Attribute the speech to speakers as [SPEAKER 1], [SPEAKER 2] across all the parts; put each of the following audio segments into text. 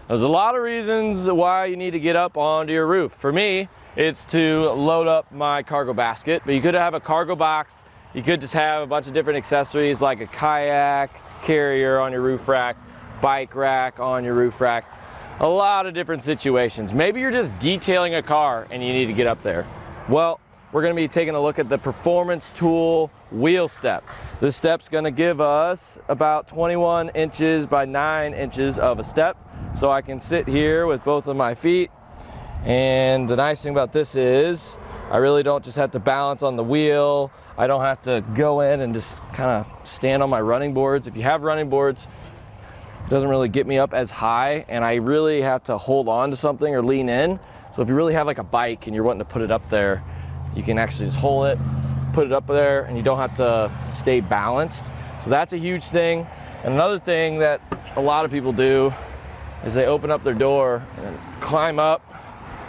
[SPEAKER 1] There's a lot of reasons why you need to get up onto your roof. For me, it's to load up my cargo basket, but you could have a cargo box. You could just have a bunch of different accessories like a kayak carrier on your roof rack, bike rack on your roof rack, a lot of different situations. Maybe you're just detailing a car and you need to get up there. Well, we're gonna be taking a look at the Performance Tool wheel step. This step's gonna give us about 21 inches by 9 inches of a step. So I can sit here with both of my feet. And the nice thing about this is I really don't just have to balance on the wheel. I don't have to go in and just kind of stand on my running boards. If you have running boards, it doesn't really get me up as high, and I really have to hold on to something or lean in. So if you really have like a bike and you're wanting to put it up there, you can actually just hold it, put it up there, and you don't have to stay balanced. So that's a huge thing. And another thing that a lot of people do is they open up their door and climb up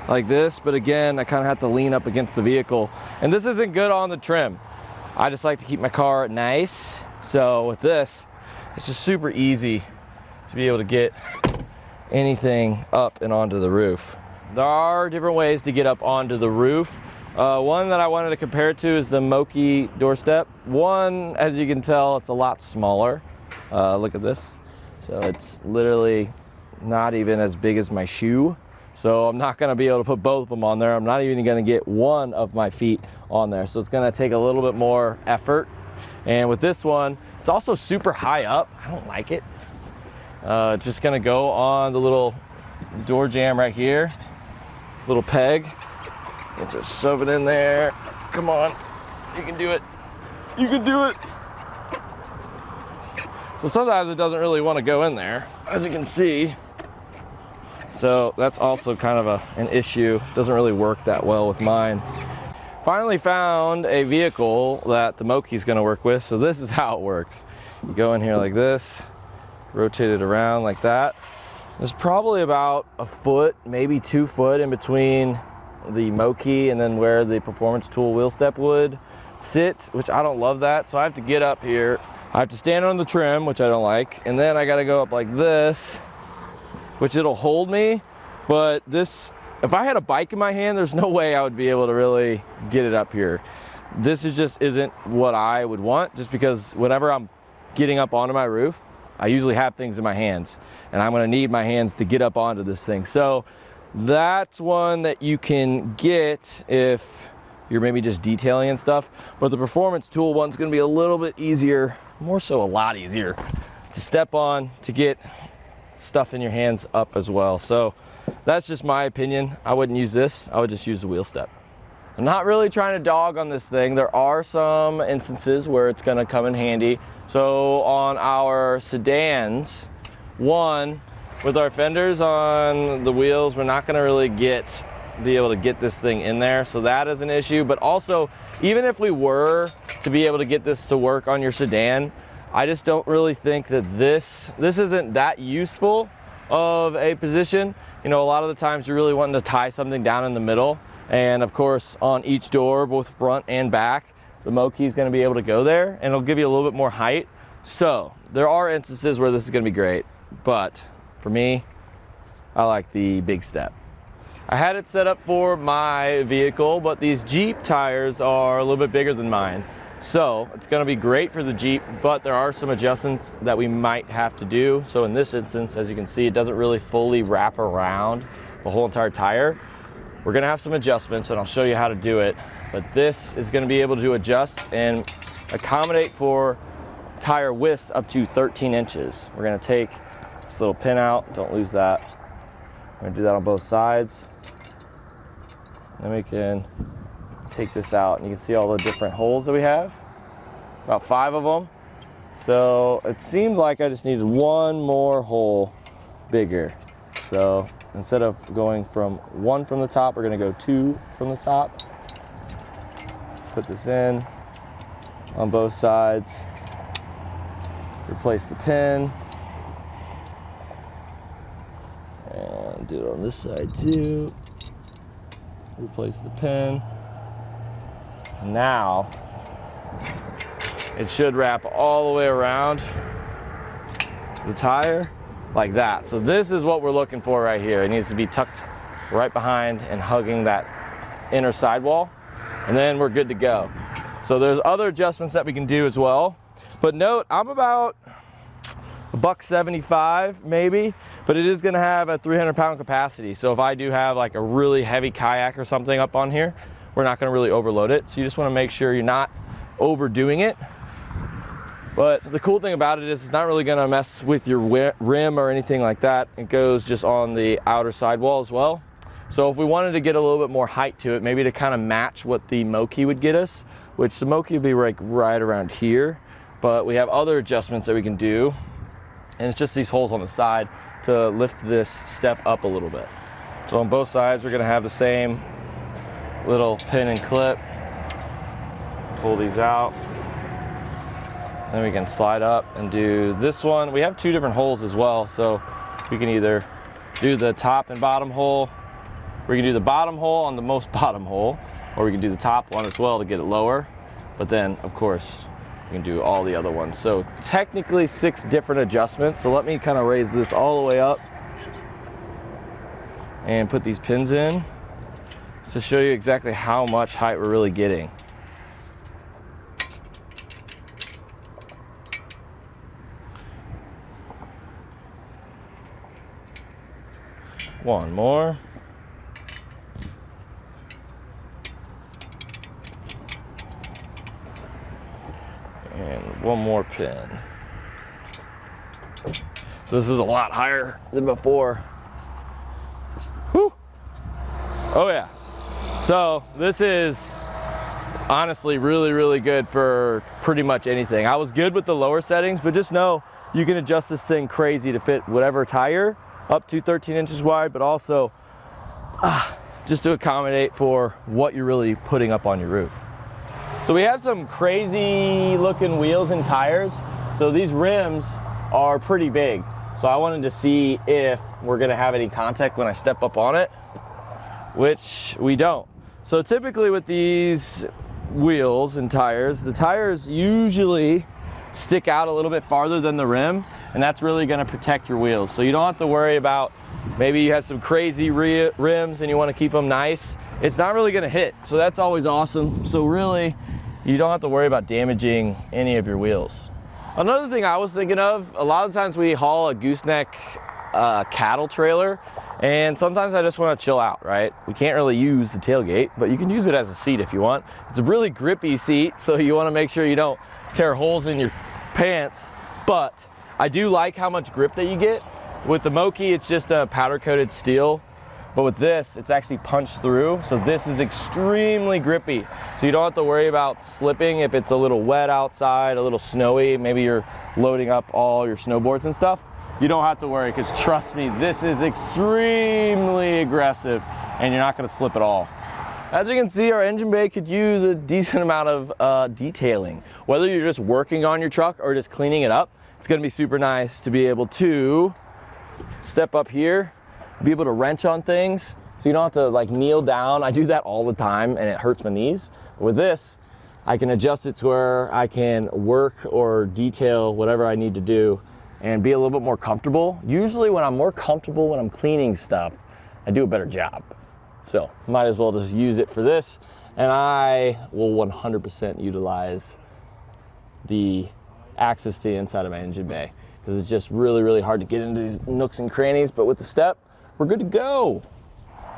[SPEAKER 1] like this, but again, I kind of have to lean up against the vehicle. And this isn't good on the trim. I just like to keep my car nice. So with this, it's just super easy to be able to get anything up and onto the roof. There are different ways to get up onto the roof. One that I wanted to compare it to is the Moki doorstep. One, as you can tell, it's a lot smaller. Look at this. So it's literally not even as big as my shoe. So I'm not gonna be able to put both of them on there. I'm not even gonna get one of my feet on there. So it's gonna take a little bit more effort. And with this one, it's also super high up. I don't like it. It's just gonna go on the little door jamb right here. This little peg. And just shove it in there. Come on, you can do it. You can do it. So sometimes it doesn't really want to go in there, as you can see. So that's also kind of an issue. Doesn't really work that well with mine. Finally found a vehicle that the Moki is going to work with. So this is how it works. You go in here like this, rotate it around like that. There's probably about a foot, maybe 2 foot in between the Moki and then where the Performance Tool wheel step would sit, which I don't love that. So I have to get up here. I have to stand on the trim, which I don't like. And then I got to go up like this, which it'll hold me. But this, if I had a bike in my hand, there's no way I would be able to really get it up here. This is just isn't what I would want, just because whenever I'm getting up onto my roof, I usually have things in my hands and I'm gonna need my hands to get up onto this thing. So that's one that you can get if you're maybe just detailing and stuff. But the Performance Tool one's gonna be a little bit easier, more so a lot easier to step on, to get stuff in your hands up as well. So that's just my opinion. I wouldn't use this. I would just use the wheel step. I'm not really trying to dog on this thing. There are some instances where it's gonna come in handy. So on our sedans, one, with our fenders on the wheels, we're not gonna really be able to get this thing in there. So that is an issue. But also, even if we were to be able to get this to work on your sedan, I just don't really think that this isn't that useful of a position. You know, a lot of the times you're really wanting to tie something down in the middle. And of course, on each door, both front and back, the Moki is gonna be able to go there and it'll give you a little bit more height. So there are instances where this is gonna be great, but for me, I like the big step. I had it set up for my vehicle, but these Jeep tires are a little bit bigger than mine. So it's gonna be great for the Jeep, but there are some adjustments that we might have to do. So in this instance, as you can see, it doesn't really fully wrap around the whole entire tire. We're gonna have some adjustments and I'll show you how to do it. But this is gonna be able to adjust and accommodate for tire widths up to 13 inches. We're gonna take this little pin out, don't lose that. We're gonna do that on both sides. Then we can take this out and you can see all the different holes that we have, about 5 of them. So it seemed like I just needed one more hole bigger. So instead of going from 1 from the top, we're gonna go 2 from the top. Put this in on both sides, replace the pin, and do it on this side too. Replace the pin. Now it should wrap all the way around the tire like that. So this is what we're looking for right here. It needs to be tucked right behind and hugging that inner sidewall, and then we're good to go. So there's other adjustments that we can do as well. But note, I'm about $175 maybe, but it is gonna have a 300-pound capacity. So if I do have like a really heavy kayak or something up on here, we're not gonna really overload it. So you just wanna make sure you're not overdoing it. But the cool thing about it is it's not really gonna mess with your rim or anything like that. It goes just on the outer sidewall as well. So if we wanted to get a little bit more height to it, maybe to kind of match what the Moki would get us, which the Moki would be like right around here, but we have other adjustments that we can do. And it's just these holes on the side to lift this step up a little bit. So on both sides, we're gonna have the same little pin and clip. Pull these out. Then we can slide up and do this one. We have two different holes as well, so we can either do the top and bottom hole. We can do the bottom hole on the most bottom hole, or we can do the top one as well to get it lower. But then, of course, you can do all the other ones. So technically 6 different adjustments. So let me kind of raise this all the way up and put these pins in to show you exactly how much height we're really getting. One more. And one more pin. So this is a lot higher than before. Whew. Oh yeah. So this is honestly really, really good for pretty much anything. I was good with the lower settings, but just know you can adjust this thing crazy to fit whatever tire, up to 13 inches wide, but also just to accommodate for what you're really putting up on your roof. So we have some crazy looking wheels and tires. So these rims are pretty big. So I wanted to see if we're gonna have any contact when I step up on it, which we don't. So typically with these wheels and tires, the tires usually stick out a little bit farther than the rim, and that's really gonna protect your wheels. So you don't have to worry about, maybe you have some crazy rims and you wanna keep them nice. It's not really gonna hit, so that's always awesome. So really, you don't have to worry about damaging any of your wheels. Another thing I was thinking of, a lot of times we haul a gooseneck cattle trailer, and sometimes I just wanna chill out, right? We can't really use the tailgate, but you can use it as a seat if you want. It's a really grippy seat, so you wanna make sure you don't tear holes in your pants, but I do like how much grip that you get. With the Moki, it's just a powder coated steel. But with this, it's actually punched through. So this is extremely grippy. So you don't have to worry about slipping if it's a little wet outside, a little snowy, maybe you're loading up all your snowboards and stuff. You don't have to worry, because trust me, this is extremely aggressive and you're not gonna slip at all. As you can see, our engine bay could use a decent amount of detailing. Whether you're just working on your truck or just cleaning it up, it's gonna be super nice to be able to step up here, be able to wrench on things, so you don't have to like kneel down. I do that all the time and it hurts my knees. But with this, I can adjust it to where I can work or detail whatever I need to do and be a little bit more comfortable. Usually when I'm more comfortable when I'm cleaning stuff, I do a better job. So might as well just use it for this, and I will 100% utilize the access to the inside of my engine bay, because it's just really, really hard to get into these nooks and crannies, but with the step, we're good to go.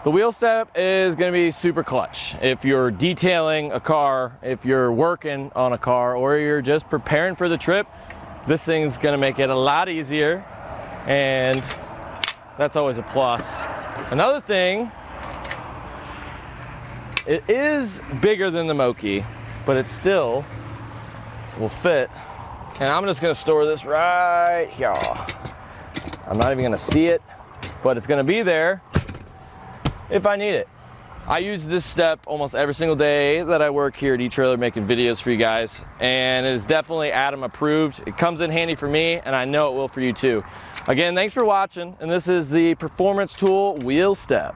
[SPEAKER 1] The wheel step is gonna be super clutch. If you're detailing a car, if you're working on a car, or you're just preparing for the trip, this thing's gonna make it a lot easier, and that's always a plus. Another thing, it is bigger than the Moki, but it still will fit. And I'm just gonna store this right here. I'm not even gonna see it, but it's gonna be there if I need it. I use this step almost every single day that I work here at eTrailer making videos for you guys, and it is definitely Adam approved. It comes in handy for me, and I know it will for you too. Again, thanks for watching, and this is the Performance Tool Wheel Step.